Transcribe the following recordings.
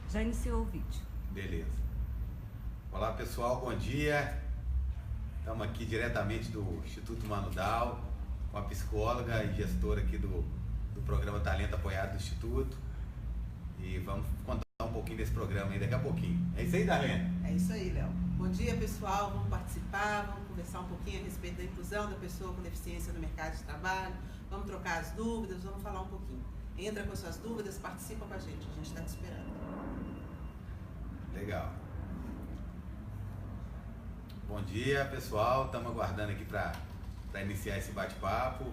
Já iniciou o vídeo. Beleza. Olá pessoal, bom dia. Estamos aqui diretamente do Instituto Mano Dal, com a psicóloga e gestora aqui do programa Talento Apoiado do Instituto. E vamos contar um pouquinho desse programa aí daqui a pouquinho. É isso aí, Darlene? É isso aí, Léo. Bom dia, pessoal. Vamos participar, vamos conversar um pouquinho a respeito da inclusão da pessoa com deficiência no mercado de trabalho. Vamos trocar as dúvidas, vamos falar um pouquinho. Entra com suas dúvidas, participa com a gente está te esperando. Legal. Bom dia, pessoal. Estamos aguardando aqui para iniciar esse bate-papo.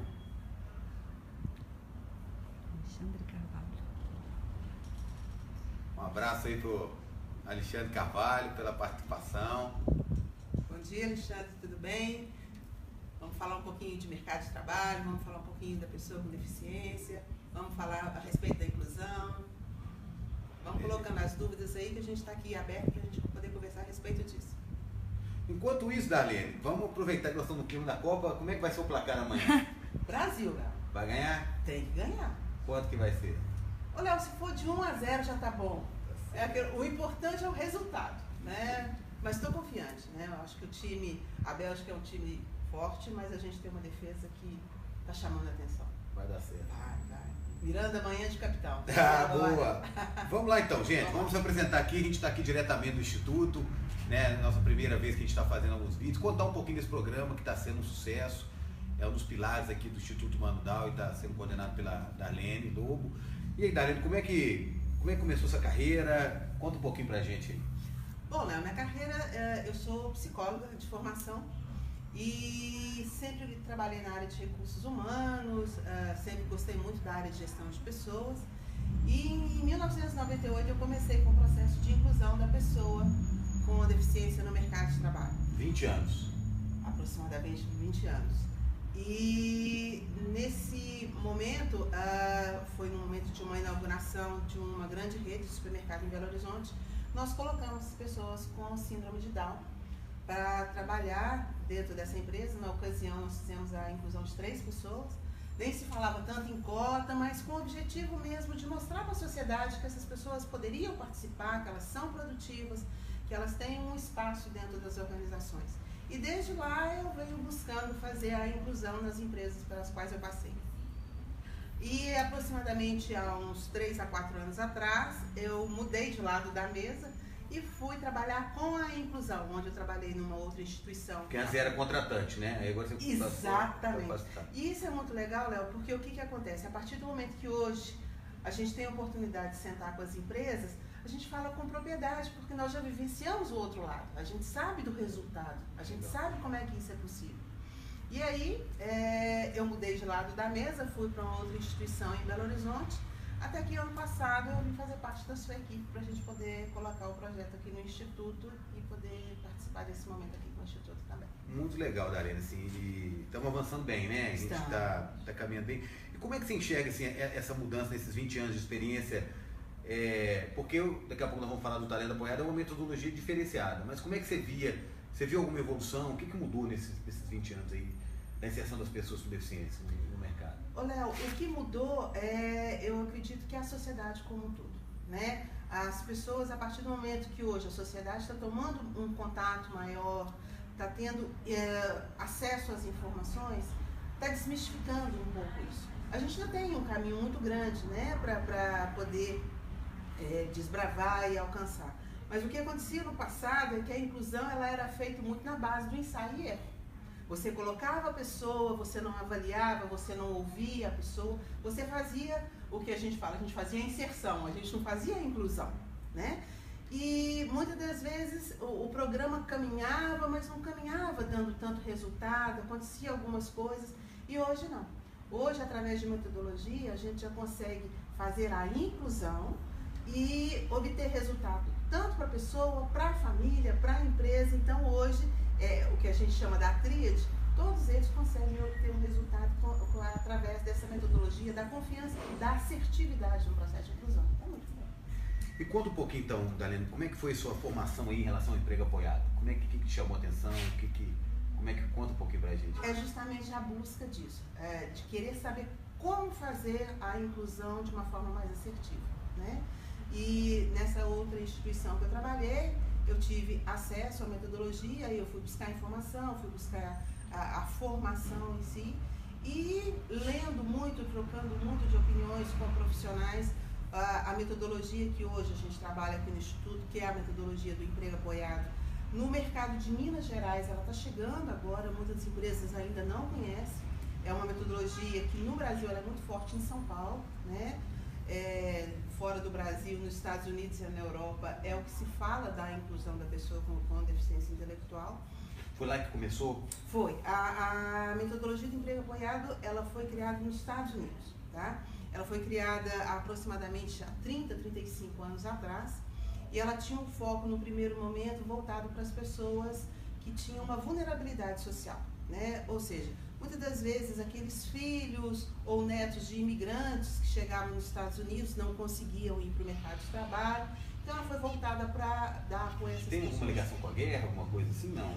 Alexandre Carvalho. Um abraço aí pro Alexandre Carvalho pela participação. Bom dia, Alexandre, tudo bem? Vamos falar um pouquinho de mercado de trabalho, vamos falar um pouquinho da pessoa com deficiência, vamos falar a respeito da inclusão. Vamos colocando as dúvidas aí que a gente está aqui aberto para a gente poder conversar a respeito disso. Enquanto isso, Darlene, vamos aproveitar que nós estamos no clima da Copa. Como é que vai ser o placar amanhã? Brasil, Léo. Vai ganhar? Tem que ganhar. Quanto que vai ser? Ô, Léo, se for de 1-0 já tá bom. O importante é o resultado, né? Mas estou confiante, né? Eu acho que o time, a Bélgica é um time forte, mas a gente tem uma defesa que está chamando a atenção. Vai dar certo. Vai. Miranda amanhã de capital. Ah, boa! Vamos lá então, gente. Vamos se apresentar aqui. A gente está aqui diretamente do Instituto, né? Nossa primeira vez que a gente está fazendo alguns vídeos. Contar um pouquinho desse programa que está sendo um sucesso. É um dos pilares aqui do Instituto Mano Dal e está sendo coordenado pela Darlene Lobo. E aí, Darlene, como é que começou essa carreira? Conta um pouquinho pra gente aí. Bom, Léo, minha carreira, eu sou psicóloga de formação e sempre trabalhei na área de recursos humanos, sempre gostei muito da área de gestão de pessoas. E em 1998 eu comecei com o processo de inclusão da pessoa com deficiência no mercado de trabalho. 20 anos. Aproximadamente 20 anos. E nesse momento, foi no momento de uma inauguração de uma grande rede de supermercado em Belo Horizonte, nós colocamos pessoas com síndrome de Down para trabalhar dentro dessa empresa. Na ocasião, nós fizemos a inclusão de 3 pessoas. Nem se falava tanto em cota, mas com o objetivo mesmo de mostrar para a sociedade que essas pessoas poderiam participar, que elas são produtivas, que elas têm um espaço dentro das organizações. E desde lá eu venho buscando fazer a inclusão nas empresas pelas quais eu passei. E aproximadamente há uns 3 a 4 anos atrás, eu mudei de lado da mesa e fui trabalhar com a inclusão, onde eu trabalhei numa outra instituição. Porque antes era contratante, né? Aí agora você Exatamente. E isso é muito legal, Léo, porque o que acontece? A partir do momento que hoje a gente tem a oportunidade de sentar com as empresas, a gente fala com propriedade, porque nós já vivenciamos o outro lado. A gente sabe do resultado, a gente sabe como é que isso é possível. E aí, eu mudei de lado da mesa, fui para uma outra instituição em Belo Horizonte, até que ano passado eu vim fazer parte da sua equipe para a gente poder colocar o projeto aqui no Instituto e poder participar desse momento aqui com o Instituto também. Muito legal, Darlene, assim, estamos avançando bem, né? A gente está caminhando bem. E como é que você enxerga assim, essa mudança nesses 20 anos de experiência? Porque daqui a pouco nós vamos falar do Talento Apoiado, é uma metodologia diferenciada, mas como é que você viu alguma evolução? O que mudou nesses 20 anos aí, da inserção das pessoas com deficiência no mercado? Ô Léo, o que mudou eu acredito que é a sociedade como um todo, né? As pessoas, a partir do momento que hoje a sociedade está tomando um contato maior, está tendo acesso às informações, está desmistificando um pouco isso. A gente ainda tem um caminho muito grande, né, para poder desbravar e alcançar. Mas o que acontecia no passado é que a inclusão ela era feita muito na base do ensaio e erro. Você colocava a pessoa, você não avaliava, você não ouvia a pessoa, você fazia o que a gente fazia a inserção, a gente não fazia a inclusão, né? E muitas das vezes o programa caminhava, mas não caminhava dando tanto resultado, acontecia algumas coisas, e hoje não. Hoje, através de metodologia, a gente já consegue fazer a inclusão e obter resultado tanto para a pessoa, para a família, para a empresa. Então hoje, o que a gente chama da tríade, todos eles conseguem obter um resultado através dessa metodologia, da confiança e da assertividade no processo de inclusão. É muito bom. E conta um pouquinho então, Darlene, como é que foi a sua formação aí em relação ao emprego apoiado? Como é que te chamou a atenção? Como é que conta um pouquinho pra gente? É justamente a busca disso, de querer saber como fazer a inclusão de uma forma mais assertiva, né? E nessa outra instituição que eu trabalhei, eu tive acesso à metodologia, eu fui buscar informação, fui buscar a formação em si, e lendo muito, trocando muito de opiniões com profissionais, a metodologia que hoje a gente trabalha aqui no Instituto, que é a metodologia do emprego apoiado, no mercado de Minas Gerais, ela está chegando agora, muitas empresas ainda não conhecem. É uma metodologia que no Brasil ela é muito forte em São Paulo, né? Fora do Brasil, nos Estados Unidos e na Europa, é o que se fala da inclusão da pessoa com deficiência intelectual. Foi lá que começou? Foi. A metodologia do emprego apoiado, ela foi criada nos Estados Unidos, tá? Ela foi criada aproximadamente há 30, 35 anos atrás, e ela tinha um foco no primeiro momento voltado para as pessoas que tinham uma vulnerabilidade social, né? Ou seja, muitas das vezes aqueles filhos ou netos de imigrantes que chegavam nos Estados Unidos não conseguiam ir para o mercado de trabalho, então ela foi voltada para dar apoio a essas pessoas. Tem alguma ligação com a guerra, alguma coisa assim? Não.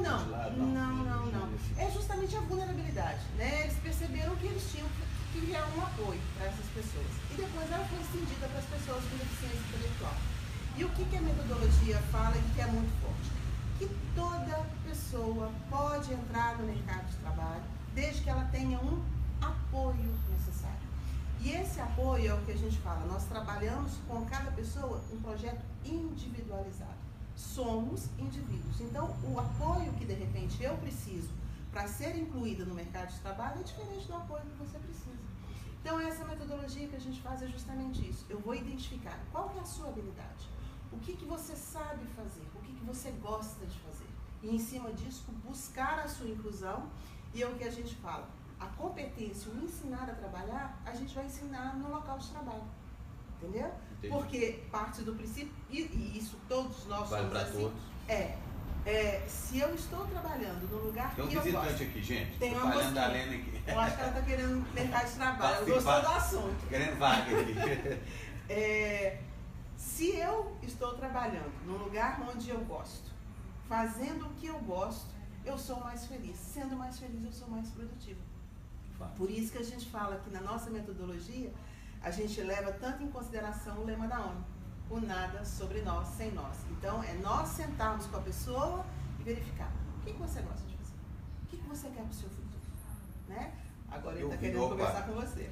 Não. É justamente a vulnerabilidade, né? Eles perceberam que eles tinham que criar um apoio para essas pessoas. E depois ela foi estendida para as pessoas com deficiência intelectual. E o que a metodologia fala e que é muito forte? Que toda pessoa pode entrar no mercado de trabalho desde que ela tenha um apoio necessário. E esse apoio é o que a gente fala, nós trabalhamos com cada pessoa um projeto individualizado. Somos indivíduos. Então, o apoio que de repente eu preciso para ser incluída no mercado de trabalho é diferente do apoio que você precisa. Então, essa metodologia que a gente faz é justamente isso. Eu vou identificar qual que é a sua habilidade. O que você sabe fazer, o que você gosta de fazer. E em cima disso, buscar a sua inclusão, e é o que a gente fala. A competência, o ensinar a trabalhar, a gente vai ensinar no local de trabalho. Entendeu? Entendi. Porque parte do princípio, e isso todos nós vale somos para assim, todos. se eu estou trabalhando no lugar Tem um que eu visitante gosto. aqui, gente. Tem Tô uma falando da mosquinha. Lena aqui. Eu acho que ela está querendo mercado de trabalho. Participa. Gostou do assunto. Querendo vaga aqui. Se eu estou trabalhando num lugar onde eu gosto, fazendo o que eu gosto, eu sou mais feliz. Sendo mais feliz, eu sou mais produtiva. Por isso que a gente fala que na nossa metodologia, a gente leva tanto em consideração o lema da ONU, o nada sobre nós, sem nós. Então, é nós sentarmos com a pessoa e verificar o que você gosta de fazer, o que você quer para o seu futuro, né? Agora ele está querendo conversar com você.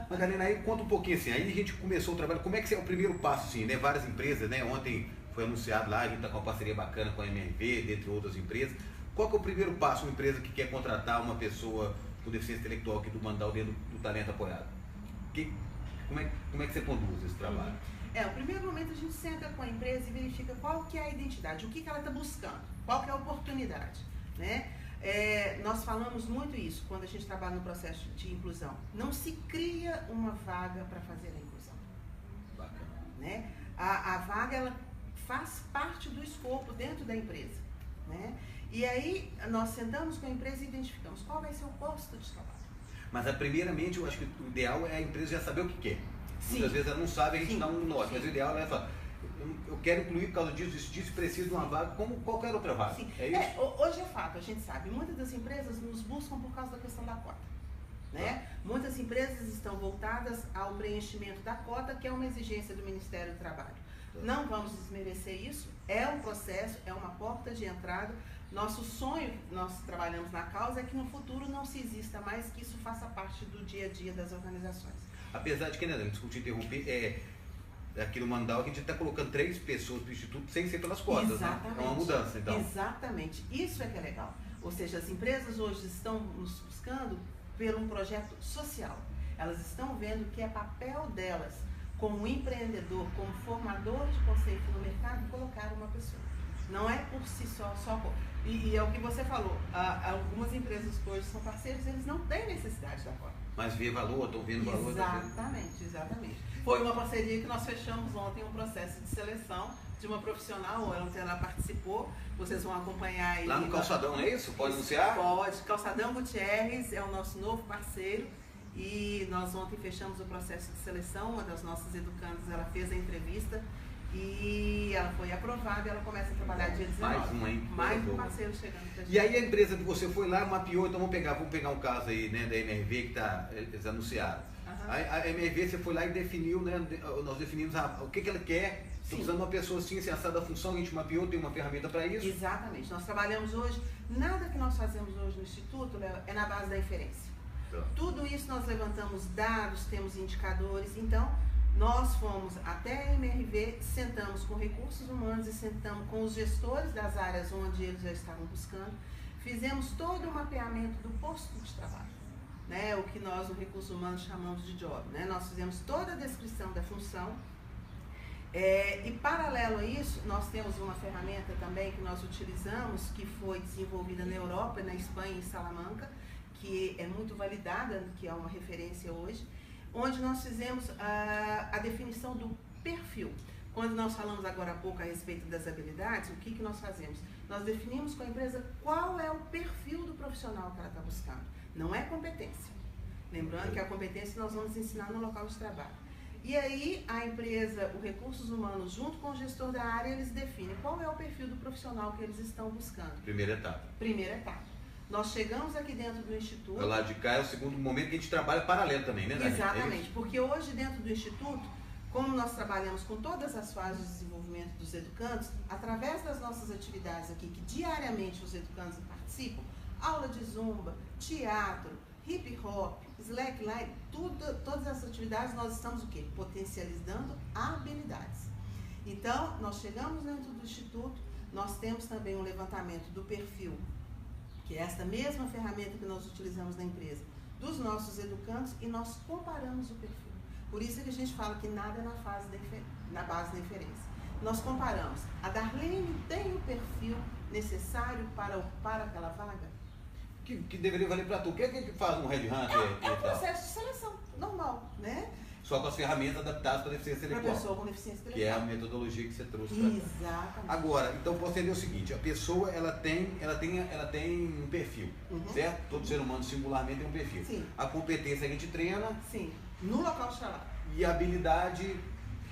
Magdalena, aí conta um pouquinho assim, aí a gente começou o trabalho, como é que é o primeiro passo assim, né? Várias empresas, né? Ontem foi anunciado lá, a gente está com uma parceria bacana com a MRV, dentre outras empresas. Qual que é o primeiro passo, uma empresa que quer contratar uma pessoa com deficiência intelectual aqui do Mandal dentro do Talento Apoiado? Como é que você conduz esse trabalho? O primeiro momento a gente senta com a empresa e verifica qual que é a identidade, o que ela está buscando, qual que é a oportunidade, né? Nós falamos muito isso quando a gente trabalha no processo de inclusão. Não se cria uma vaga para fazer a inclusão. Bacana. Né? A vaga ela faz parte do escopo dentro da empresa. Né? E aí nós sentamos com a empresa e identificamos qual vai ser o posto de trabalho. Mas primeiramente eu acho que o ideal é a empresa já saber o que quer. Sim. Muitas vezes ela não sabe, a gente Sim. dá um norte, mas o ideal é falar, eu quero incluir por causa disso, preciso de uma vaga como qualquer outra vaga. Sim. É isso? Hoje é fato, a gente sabe, muitas das empresas nos buscam por causa da questão da cota. Né? Muitas empresas estão voltadas ao preenchimento da cota, que é uma exigência do Ministério do Trabalho. Não vamos desmerecer isso, é um processo, é uma porta de entrada. Nosso sonho, nós trabalhamos na causa, é que no futuro não se exista mais, que isso faça parte do dia a dia das organizações. Apesar de que, né, desculpa te interromper, aqui no Mandal a gente está colocando 3 pessoas para o Instituto sem ser pelas cotas. Exatamente. Né? É uma mudança, então. Exatamente. Isso é que é legal. Ou seja, as empresas hoje estão nos buscando por um projeto social. Elas estão vendo que é papel delas, como empreendedor, como formador de conceito no mercado, colocar uma pessoa. Não é por si só. E é o que você falou, algumas empresas que hoje são parceiros, eles não têm necessidade da cota. Mas vê valor, estão vendo valor. Exatamente. Foi uma parceria que nós fechamos ontem, um processo de seleção de uma profissional, ela participou, vocês vão acompanhar aí. Lá no Calçadão, não é isso? Pode anunciar? Pode. Calçadão Gutierrez é o nosso novo parceiro e nós ontem fechamos o processo de seleção, uma das nossas educandas, ela fez a entrevista E ela foi aprovada e ela começa a trabalhar dia 19. Mais um, hein? Mais um parceiro chegando pra gente. E aí a empresa que você foi lá, mapeou, então vamos pegar um caso aí, né, da MRV que eles anunciaram. A MRV, você foi lá e definiu, né, nós definimos o que ela quer. Estou precisando de uma pessoa assim, sensada da função, a gente mapeou, tem uma ferramenta para isso. Exatamente. Nós trabalhamos hoje, nada que nós fazemos hoje no Instituto, Léo, é na base da inferência. Tá. Tudo isso nós levantamos dados, temos indicadores, então nós fomos até a MRV, sentamos com recursos humanos e sentamos com os gestores das áreas onde eles já estavam buscando, fizemos todo o mapeamento do posto de trabalho, né? O que nós no recursos humanos chamamos de job, né? Nós fizemos toda a descrição da função. E paralelo a isso, nós temos uma ferramenta também que nós utilizamos, que foi desenvolvida na Europa, na Espanha, em Salamanca, que é muito validada, que é uma referência hoje, onde nós fizemos a definição do perfil. Quando nós falamos agora há pouco a respeito das habilidades, o que nós fazemos? Nós definimos com a empresa qual é o perfil do profissional que ela está buscando. Não é competência. Lembrando que a competência nós vamos ensinar no local de trabalho. E aí a empresa, o Recursos Humanos, junto com o gestor da área, eles definem qual é o perfil do profissional que eles estão buscando. Primeira etapa. Primeira etapa. Nós chegamos aqui dentro do Instituto... Do lado de cá é o segundo momento que a gente trabalha paralelo também, né, Dani? Exatamente, porque hoje dentro do Instituto, como nós trabalhamos com todas as fases de desenvolvimento dos educandos, através das nossas atividades aqui, que diariamente os educandos participam, aula de zumba, teatro, hip hop, slackline, todas essas atividades nós estamos o quê? Potencializando habilidades. Então, nós chegamos dentro do Instituto, nós temos também um levantamento do perfil, que é essa mesma ferramenta que nós utilizamos na empresa, dos nossos educandos, e nós comparamos o perfil. Por isso que a gente fala que nada é na base da inferência. Nós comparamos. A Darlene tem o perfil necessário para ocupar aquela vaga? Que deveria valer para tu. O que é que faz um Red Hunter? É um processo de seleção normal, né? Só com as ferramentas adaptadas para a deficiência intelectual. Para a pessoa com deficiência intelectual. Que é a metodologia que você trouxe para cá. Exatamente. Agora, então posso entender o seguinte, a pessoa ela tem um perfil, certo? Todo ser humano singularmente tem um perfil. Sim. A competência a gente treina. Sim, no local de trabalho. E a habilidade?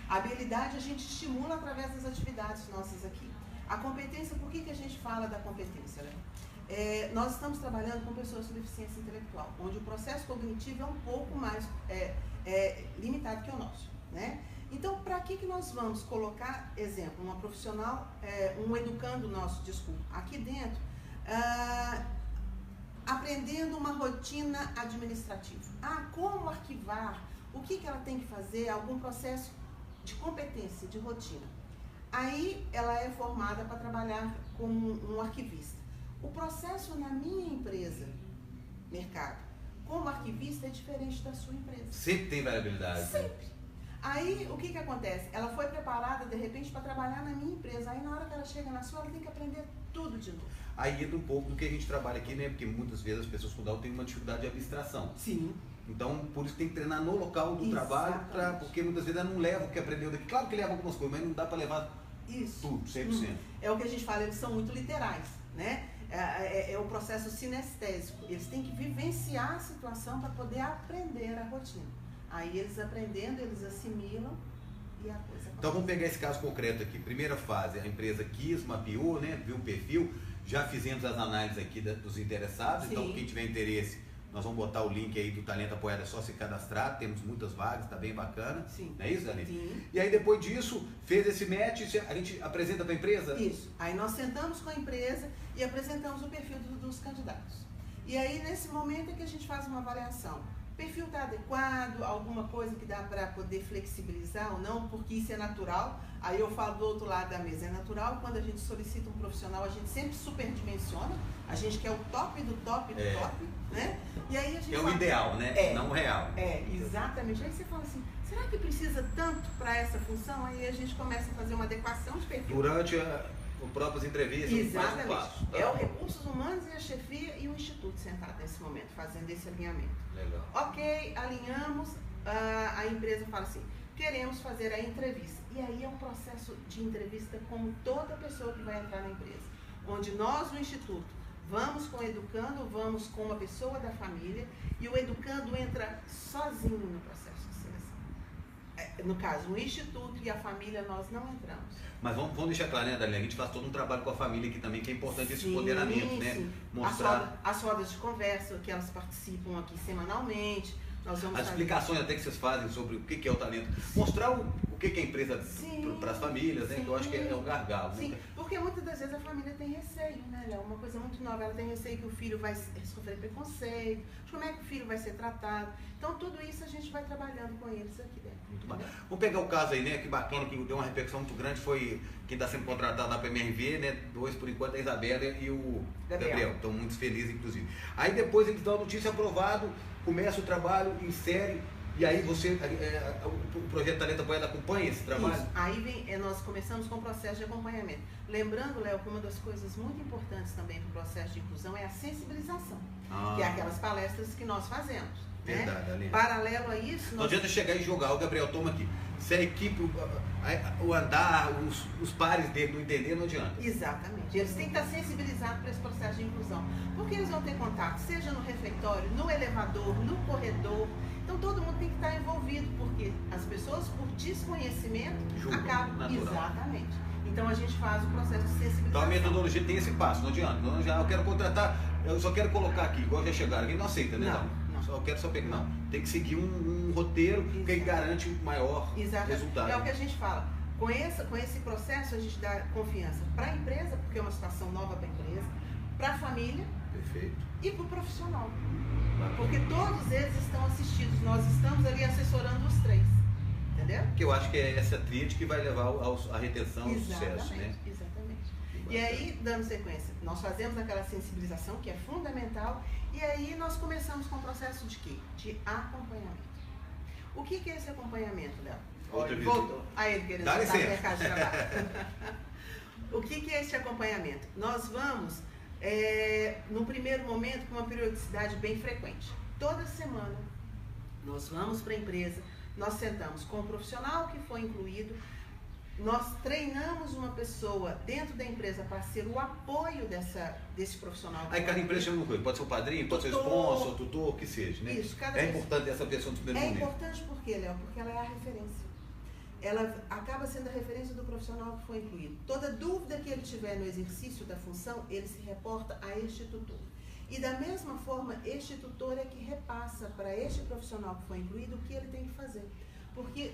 A habilidade a gente estimula através das atividades nossas aqui. A competência, por que a gente fala da competência, né? Nós estamos trabalhando com pessoas com deficiência intelectual, onde o processo cognitivo é um pouco mais limitado que o nosso, né? Então, para que nós vamos colocar, exemplo, uma profissional, um educando nosso, aqui dentro, aprendendo uma rotina administrativa. Como arquivar, o que ela tem que fazer, algum processo de competência, de rotina. Aí, ela é formada para trabalhar como um arquivista. O processo na minha empresa, mercado, como arquivista é diferente da sua empresa. Sempre tem variabilidade. Sempre. Aí, o que acontece? Ela foi preparada, de repente, para trabalhar na minha empresa. Aí, na hora que ela chega na sua, ela tem que aprender tudo de novo. Aí entra um pouco do que a gente trabalha aqui, né? Porque muitas vezes as pessoas com Down têm uma dificuldade de abstração. Sim. Então, por isso tem que treinar no local do trabalho, porque muitas vezes ela não leva o que aprendeu daqui. Claro que leva algumas coisas, mas não dá para levar tudo, 100%. É o que a gente fala, eles são muito literais, né? É o processo sinestésico. Eles têm que vivenciar a situação para poder aprender a rotina. Aí eles aprendendo, eles assimilam e a coisa acontece. Então vamos pegar esse caso concreto aqui. Primeira fase, a empresa quis, mapeou, né? Viu o perfil. Já fizemos as análises aqui dos interessados. Sim. Então quem tiver interesse, nós vamos botar o link aí do Talento Apoiado, é só se cadastrar. Temos muitas vagas, tá bem bacana. Sim. Não é isso, Dani? Sim. E aí depois disso, fez esse match, a gente apresenta para a empresa? Isso. Aí nós sentamos com a empresa e apresentamos o perfil dos candidatos. E aí nesse momento é que a gente faz uma avaliação. O perfil está adequado, alguma coisa que dá para poder flexibilizar ou não, porque isso é natural. Aí eu falo do outro lado da mesa, é natural quando a gente solicita um profissional, a gente sempre superdimensiona, a gente quer o top do top do top, né? E aí a gente o ideal, né? Não o real. Exatamente. Aí você fala assim, será que precisa tanto para essa função? Aí a gente começa a fazer uma adequação de perfil. Durante as próprias entrevistas, exatamente. faz um passo. Tá? É o Recursos Humanos e a chefia e o Instituto sentado nesse momento, fazendo esse alinhamento. Legal. Ok, alinhamos, a empresa fala assim, queremos fazer a entrevista. E aí é um processo de entrevista com toda pessoa que vai entrar na empresa. Onde nós, no Instituto, vamos com o educando, vamos com uma pessoa da família e o educando entra sozinho no processo de seleção. no caso, o Instituto e a família, nós não entramos. Mas vamos deixar claro, né, Darlene? A gente faz todo um trabalho com a família aqui também, que é importante esse Sim, empoderamento, né? sim. Mostrar As rodas de conversa, que elas participam aqui semanalmente. Nós vamos as explicações até que vocês fazem sobre o que é o talento. Mostrar o que é a empresa para as famílias, né? Que eu acho que é um gargalo. Sim, né? porque muitas das vezes a família tem receio, né, Léo? Uma coisa muito nova, ela tem receio que o filho vai sofrer preconceito, de como é que o filho vai ser tratado. Então, tudo isso a gente vai trabalhando com eles aqui dentro. Muito bom. Vamos pegar o caso aí, né? Que bacana, que deu uma repercussão muito grande, foi quem está sendo contratado lá para a MRV, né? Dois, por enquanto, a Isabela e o Gabriel. Estão muito felizes, inclusive. Aí depois eles dão a notícia aprovado, começa o trabalho, insere, e aí você, o Projeto Talento Apoiado acompanha esse trabalho? Isso. Aí nós começamos com o processo de acompanhamento. Lembrando, Léo, que uma das coisas muito importantes também para o processo de inclusão é a sensibilização, que é aquelas palestras que nós fazemos. Verdade, né? Aline. Paralelo a isso... Não adianta chegar e jogar, o Gabriel, toma aqui. Se a equipe, o andar, os pares dele não entender, não adianta. Exatamente. Eles têm que estar sensibilizados para esse processo de inclusão. Porque eles vão ter contato, seja no refeitório, no elevador, no corredor. Então todo mundo tem que estar envolvido, porque as pessoas, por desconhecimento, acabam... Natural. Exatamente. Então a gente faz o processo de sensibilização. Então a metodologia tem esse passo, não adianta. Não, eu quero contratar, eu só quero colocar aqui, igual já chegaram, alguém não aceita, né? Não. Eu quero só pegar. Não, tem que seguir um roteiro que garante um maior resultado. É o que a gente fala. Com esse processo, a gente dá confiança para a empresa, porque é uma situação nova para a empresa, para a família. Perfeito. E para o profissional. Porque todos eles estão assistidos. Nós estamos ali assessorando os três. Entendeu? Que eu acho que é essa tríade que vai levar à retenção ao sucesso, né? Exatamente. E aí, dando sequência, nós fazemos aquela sensibilização que é fundamental. E aí nós começamos com o processo de quê? De acompanhamento. O que é esse acompanhamento, Léo? Voltou. Aí ele querendo voltar no mercado de trabalho. O que é esse acompanhamento? Nós vamos, no primeiro momento, com uma periodicidade bem frequente. Toda semana, nós vamos para a empresa, nós sentamos com o profissional que foi incluído, nós treinamos uma pessoa dentro da empresa para ser o apoio desse profissional. Aí cada empresa chama uma coisa, pode ser o padrinho, pode ser o sponsor, o tutor, o que seja, né? Isso, importante essa pessoa no primeiro momento. É importante por quê, Léo? Porque ela é a referência. Ela acaba sendo a referência do profissional que foi incluído. Toda dúvida que ele tiver no exercício da função, ele se reporta a este tutor. E da mesma forma, este tutor é que repassa para este profissional que foi incluído o que ele tem que fazer. Porque...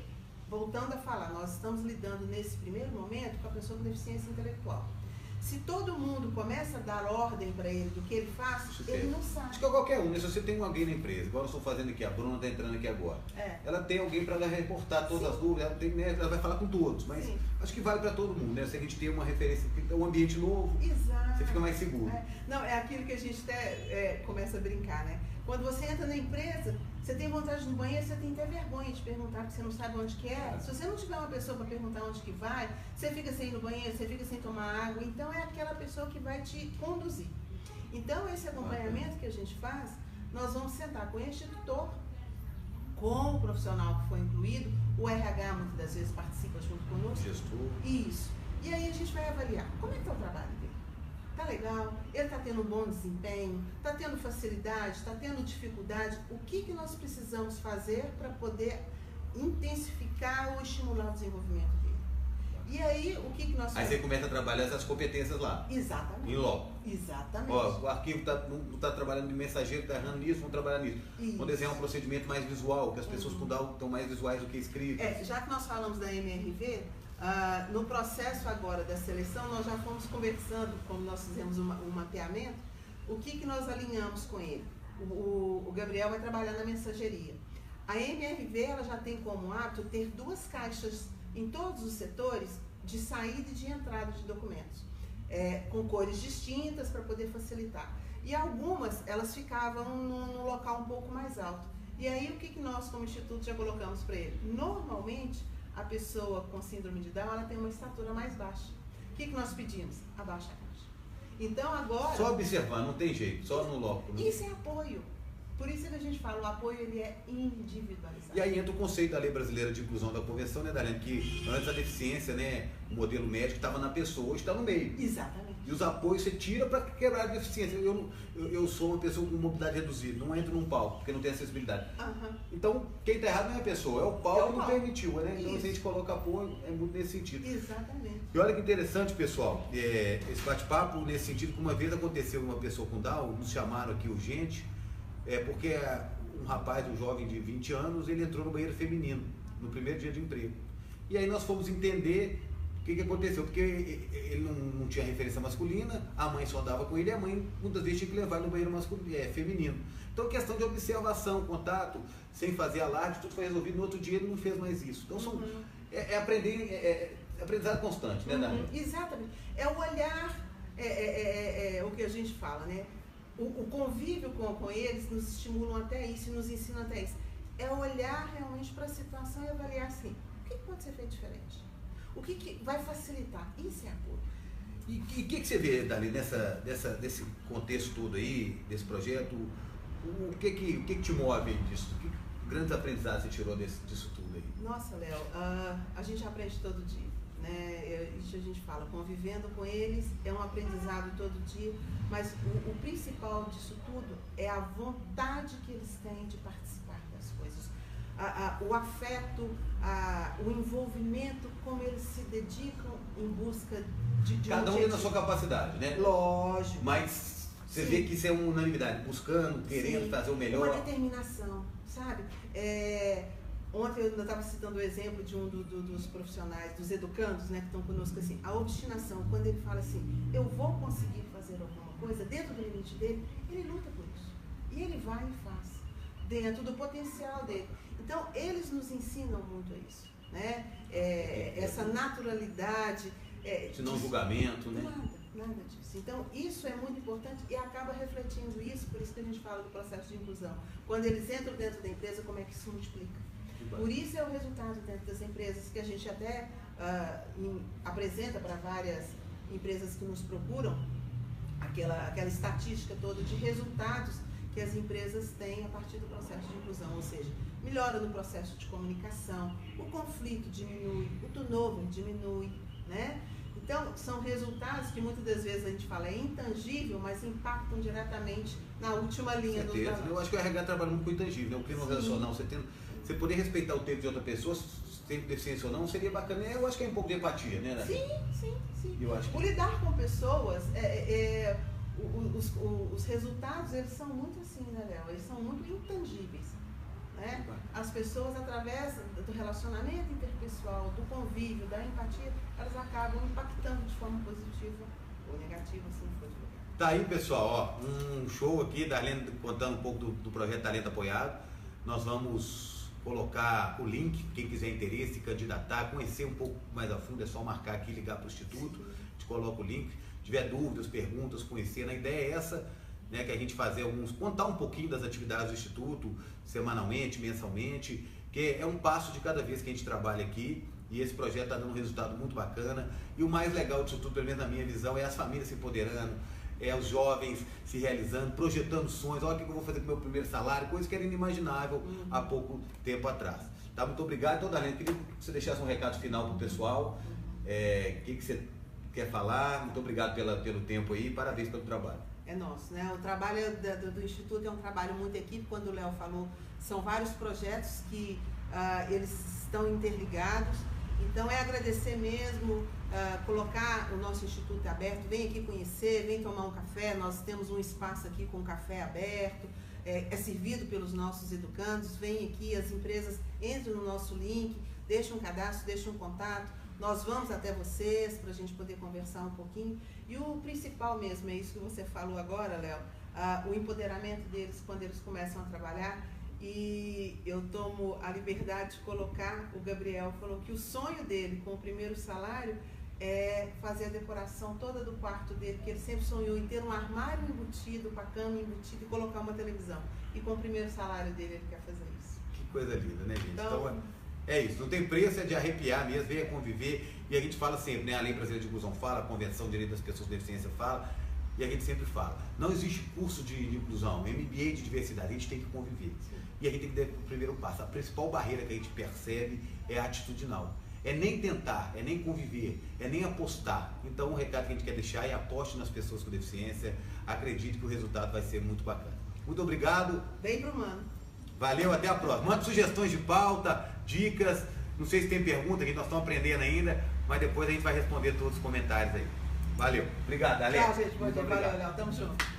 Voltando a falar, nós estamos lidando nesse primeiro momento com a pessoa com deficiência intelectual. Se todo mundo começa a dar ordem para ele do que ele faz, ele não sabe. Acho que é qualquer um, né? Se você tem alguém na empresa, igual eu estou fazendo aqui, a Bruna está entrando aqui agora. Ela tem alguém para reportar todas as dúvidas, ela vai falar com todos, mas acho que vale para todo mundo, né? Se a gente tem uma referência, um ambiente novo, você fica mais seguro. Não, é aquilo que a gente até começa a brincar, né? Quando você entra na empresa, você tem vontade de ir no banheiro, você tem até vergonha de perguntar, porque você não sabe onde que é. Se você não tiver uma pessoa para perguntar onde que vai, você fica sem ir no banheiro, você fica sem tomar água. Então, é aquela pessoa que vai te conduzir. Então, esse acompanhamento que a gente faz, nós vamos sentar com este tutor, com o profissional que foi incluído, o RH muitas das vezes participa junto conosco. Gestor. Isso. E aí a gente vai avaliar como é que está o trabalho dele. Está legal? Ele está tendo um bom desempenho? Está tendo facilidade? Está tendo dificuldade? O que nós precisamos fazer para poder intensificar ou estimular o desenvolvimento dele? E aí, o que nós fazemos? Aí você começa a trabalhar essas competências lá. Exatamente. Em loco. Exatamente. Ó, o arquivo não está trabalhando de mensageiro, está errando nisso, vamos trabalhar nisso. Vamos desenhar um procedimento mais visual, que as pessoas estão mais visuais do que escritas. Já que nós falamos da MRV, no processo agora da seleção, nós já fomos conversando, como nós fizemos um mapeamento, o que nós alinhamos com ele. O Gabriel vai trabalhar na mensageria. A MRV ela já tem como hábito ter 2 caixas em todos os setores de saída e de entrada de documentos, com cores distintas para poder facilitar. E algumas, elas ficavam num local um pouco mais alto. E aí, o que nós, como Instituto, já colocamos para ele? Normalmente, a pessoa com síndrome de Down, ela tem uma estatura mais baixa. O que nós pedimos? Abaixa a caixa. Então, agora... Só observar, não tem jeito, só no loco. Né? Isso é apoio. Por isso que a gente fala, o apoio ele é individualizado. E aí entra o conceito da Lei Brasileira de Inclusão da Convenção, né, Darlene? Que antes a deficiência, né, o modelo médico estava na pessoa, hoje está no meio. Exatamente. E os apoios você tira para quebrar a deficiência. Eu sou uma pessoa com mobilidade reduzida, não entro num palco, porque não tem acessibilidade. Então, quem está errado não é a pessoa, é o palco que não permitiu, né? Então, se a gente coloca apoio, é muito nesse sentido. Exatamente. E olha que interessante, pessoal, esse bate-papo nesse sentido, que uma vez aconteceu uma pessoa com Down, nos chamaram aqui urgente, porque um rapaz, um jovem de 20 anos, ele entrou no banheiro feminino, no primeiro dia de emprego. E aí nós fomos entender o que aconteceu, porque ele não tinha referência masculina, a mãe só andava com ele, e a mãe muitas vezes tinha que levar ele no banheiro feminino. Então, questão de observação, contato, sem fazer alarde, tudo foi resolvido. No outro dia ele não fez mais isso. Então, aprendizado constante, né, Dani? Exatamente. É o olhar, o que a gente fala, né? O convívio com eles nos estimulam até isso e nos ensinam até isso. É olhar realmente para a situação e avaliar assim, o que pode ser feito diferente? O que vai facilitar? Isso é apoio. E o que você vê, Dali, desse contexto todo aí, desse projeto? O que te move disso? Que grandes aprendizados você tirou disso tudo aí? Nossa, Léo, a gente aprende todo dia, né? Isso a gente fala, convivendo com eles é um aprendizado todo dia, mas o principal disso tudo é a vontade que eles têm de participar das coisas. O afeto, o envolvimento, como eles se dedicam em busca de cada um dentro da sua capacidade, né? Lógico. Mas você vê que isso é uma unanimidade, buscando, querendo fazer o melhor. Uma determinação, sabe? Ontem eu estava citando o exemplo de um dos profissionais, dos educandos, né, que estão conosco, assim, a obstinação, quando ele fala assim, eu vou conseguir fazer alguma coisa dentro do limite dele, ele luta por isso. E ele vai e faz, dentro do potencial dele. Então, eles nos ensinam muito a isso, né? Essa naturalidade. De não julgamento, né? Nada disso. Então, isso é muito importante e acaba refletindo isso, por isso que a gente fala do processo de inclusão. Quando eles entram dentro da empresa, como é que isso multiplica? Por isso é o resultado dentro das empresas, que a gente até apresenta para várias empresas que nos procuram, aquela estatística toda de resultados que as empresas têm a partir do processo de inclusão, ou seja, melhora no processo de comunicação, o conflito diminui, o turnover diminui, né? Então, são resultados que muitas das vezes a gente fala é intangível, mas impactam diretamente na última linha do trabalho. Eu acho que o RH trabalha muito com intangível, né? O clima organizacional, você poder respeitar o tempo de outra pessoa, se tem deficiência ou não, seria bacana. Eu acho que é um pouco de empatia, né? Sim. Eu acho que... O lidar com pessoas, os resultados, eles são muito assim, né, Léo? Eles são muito intangíveis. Né? As pessoas, através do relacionamento interpessoal, do convívio, da empatia, elas acabam impactando de forma positiva ou negativa, se não for de lugar. Tá aí, pessoal, um show aqui, Darlene contando um pouco do projeto Talento Apoiado. Nós vamos colocar o link, quem quiser interesse, candidatar, conhecer um pouco mais a fundo, é só marcar aqui, ligar para o Instituto, a gente coloca o link. Se tiver dúvidas, perguntas, conhecer, a ideia é essa, né, que a gente contar um pouquinho das atividades do Instituto, semanalmente, mensalmente, que é um passo de cada vez que a gente trabalha aqui, e esse projeto está dando um resultado muito bacana. E o mais legal disso tudo, pelo menos na minha visão, é as famílias se empoderando, os jovens se realizando, projetando sonhos. Olha o que eu vou fazer com o meu primeiro salário, coisa que era inimaginável há pouco tempo atrás. Tá? Muito obrigado. Então, Darlene, queria que você deixasse um recado final para o pessoal. O que você quer falar? Muito obrigado pelo tempo aí, parabéns pelo trabalho. É nosso, né? O trabalho do Instituto é um trabalho muito equipe, quando o Léo falou, são vários projetos que eles estão interligados. Então é agradecer mesmo, colocar o nosso Instituto aberto, vem aqui conhecer, vem tomar um café, nós temos um espaço aqui com café aberto, é servido pelos nossos educandos, vem aqui, as empresas entram no nosso link, deixam um cadastro, deixam um contato, nós vamos até vocês para a gente poder conversar um pouquinho. E o principal mesmo, é isso que você falou agora, Léo, o empoderamento deles quando eles começam a trabalhar. E eu tomo a liberdade de colocar, o Gabriel falou que o sonho dele com o primeiro salário é fazer a decoração toda do quarto dele, que ele sempre sonhou em ter um armário embutido, com a cama embutida e colocar uma televisão. E com o primeiro salário dele ele quer fazer isso. Que coisa linda, né, gente? Então é isso, não tem preço, é de arrepiar mesmo, venha conviver. E a gente fala sempre, né? A Lei Brasileira de Inclusão fala, a Convenção de Direitos das Pessoas com Deficiência fala. E a gente sempre fala, não existe curso de inclusão, MBA de diversidade, a gente tem que conviver. E a gente tem que dar o primeiro passo. A principal barreira que a gente percebe é atitudinal. É nem tentar, é nem conviver, é nem apostar. Então o recado que a gente quer deixar é aposte nas pessoas com deficiência, acredite que o resultado vai ser muito bacana. Muito obrigado. Vem pro Humano. Valeu, até a próxima. Mande sugestões de pauta, dicas, não sei se tem pergunta, que nós estamos aprendendo ainda, mas depois a gente vai responder todos os comentários aí. Valeu. Obrigado, Ale. Tchau, gente. Valeu, Léo. Tamo junto.